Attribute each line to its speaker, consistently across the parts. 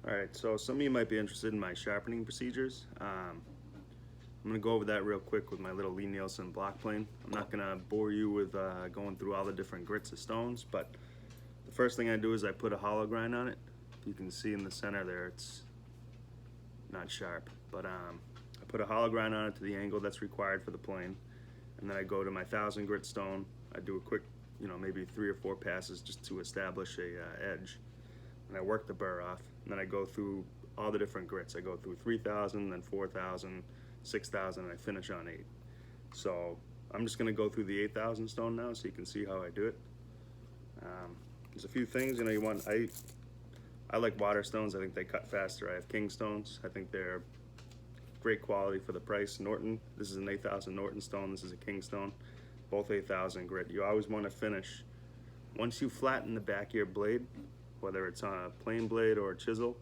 Speaker 1: Alright, so some of you might be interested in my sharpening procedures. I'm going to go over that real quick with my little Lie-Nielsen block plane. I'm not going to bore you with going through all the different grits of stones, but the first thing I do is I put a hollow grind on it. You can see in the center there it's not sharp, but I put a hollow grind on it to the angle that's required for the plane, and then I go to my 1000 grit stone. I do a quick, maybe 3 or 4 passes just to establish a edge. And I work the burr off, and then I go through all the different grits. I go through 3000, then 4000, 6000, and I finish on 8. So I'm just going to go through the 8000 stone now so you can see how I do it. There's a few things, I like water stones. I think they cut faster. I have king stones. I think they're great quality for the price. Norton, this is an 8000 Norton stone. This is a king stone. Both 8000 grit. You always want to finish. Once you flatten the back of your blade, whether it's on a plain blade or a chisel,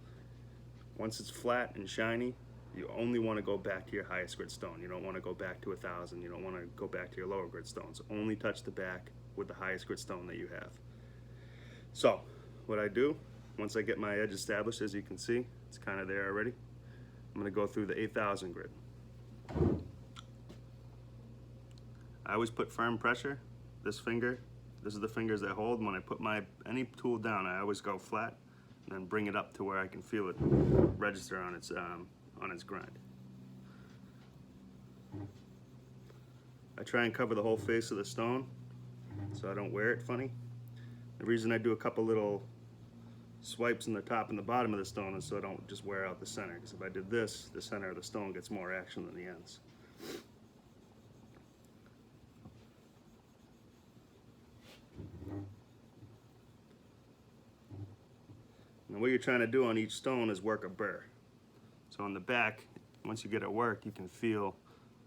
Speaker 1: once it's flat and shiny, you only want to go back to your highest grit stone. You don't want to go back to 1000. You don't want to go back to your lower grit stones. Only touch the back with the highest grit stone that you have. So what I do, once I get my edge established, as you can see, it's kind of there already. I'm going to go through the 8000 grit. I always put firm pressure. This is the fingers that hold. When I put any tool down, I always go flat and then bring it up to where I can feel it register on its grind. I try and cover the whole face of the stone so I don't wear it funny. The reason I do a couple little swipes in the top and the bottom of the stone is so I don't just wear out the center, because if I did this, the center of the stone gets more action than the ends. And what you're trying to do on each stone is work a burr. So on the back, once you get it worked, you can feel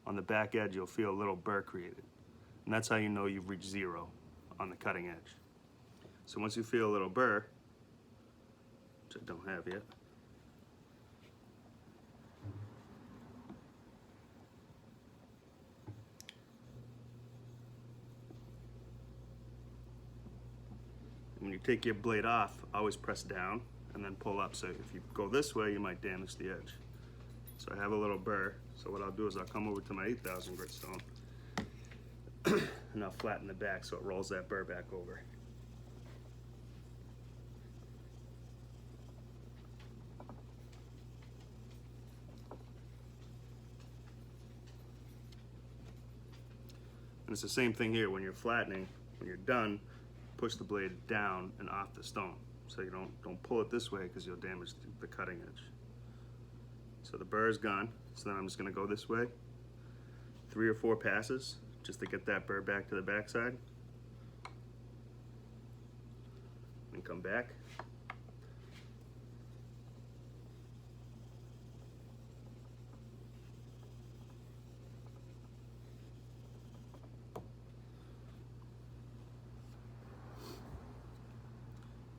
Speaker 1: on the back edge, you'll feel a little burr created. And that's how you know you've reached 0 on the cutting edge. So once you feel a little burr, which I don't have yet, when you take your blade off, always press down and then pull up. So if you go this way, you might damage the edge. So I have a little burr. So what I'll do is I'll come over to my 8000 grit stone and I'll flatten the back so it rolls that burr back over. And it's the same thing here. When you're flattening, when you're done, push the blade down and off the stone. So you don't pull it this way because you'll damage the cutting edge. So the burr is gone. So then I'm just going to go this way, 3 or 4 passes just to get that burr back to the backside, and come back.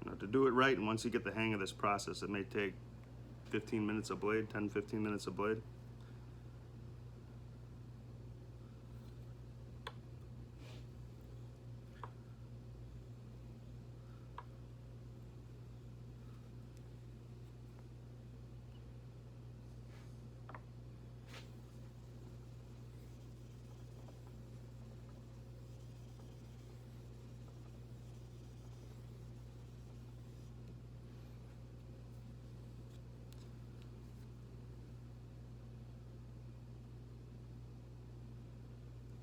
Speaker 1: Now to do it right, and once you get the hang of this process, it may take 15 minutes a blade, 10-15 minutes a blade.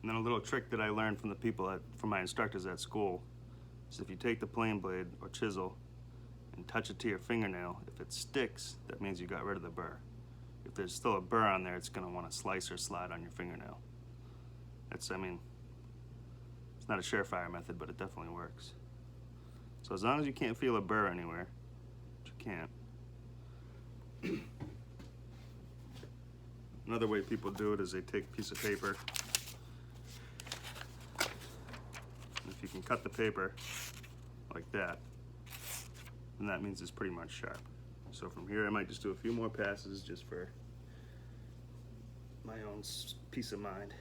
Speaker 1: And then a little trick that I learned from from my instructors at school is if you take the plane blade or chisel and touch it to your fingernail, if it sticks, that means you got rid of the burr. If there's still a burr on there, it's going to want to slice or slide on your fingernail. It's not a surefire method, but it definitely works. So as long as you can't feel a burr anywhere, which you can't, another way people do it is they take a piece of paper. If you can cut the paper like that, then that means it's pretty much sharp. So from here I might just do a few more passes just for my own peace of mind.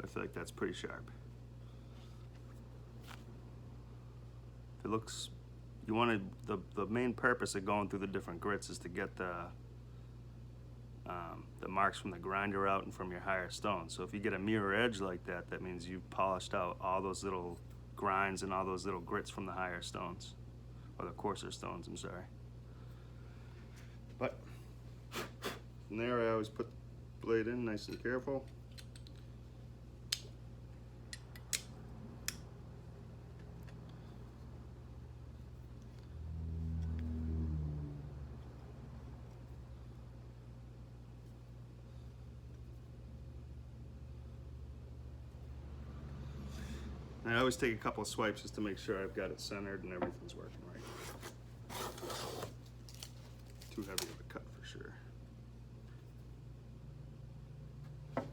Speaker 1: I feel like that's pretty sharp. If it looks, you want to, the main purpose of going through the different grits is to get the marks from the grinder out and from your higher stones. So if you get a mirror edge like that, that means you've polished out all those little grinds and all those little grits from the higher stones, or the coarser stones, I'm sorry. But from there I always put the blade in nice and careful. And I always take a couple of swipes just to make sure I've got it centered and everything's working right. Too heavy of a cut for sure. Of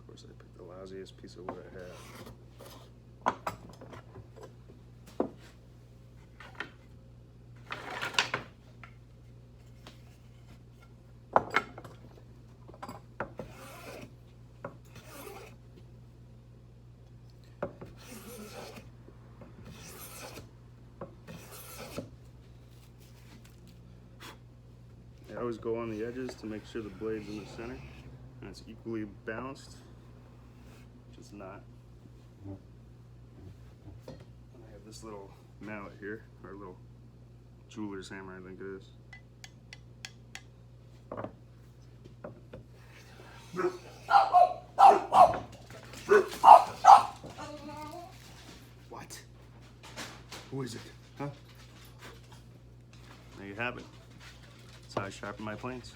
Speaker 1: course, I picked the lousiest piece of wood I have. I always go on the edges to make sure the blade's in the center and it's equally balanced, which it's not. And I have this little mallet here, or a little jeweler's hammer, I think it is. What? Who is it? Huh? There you have it. That's how I sharpen my planes.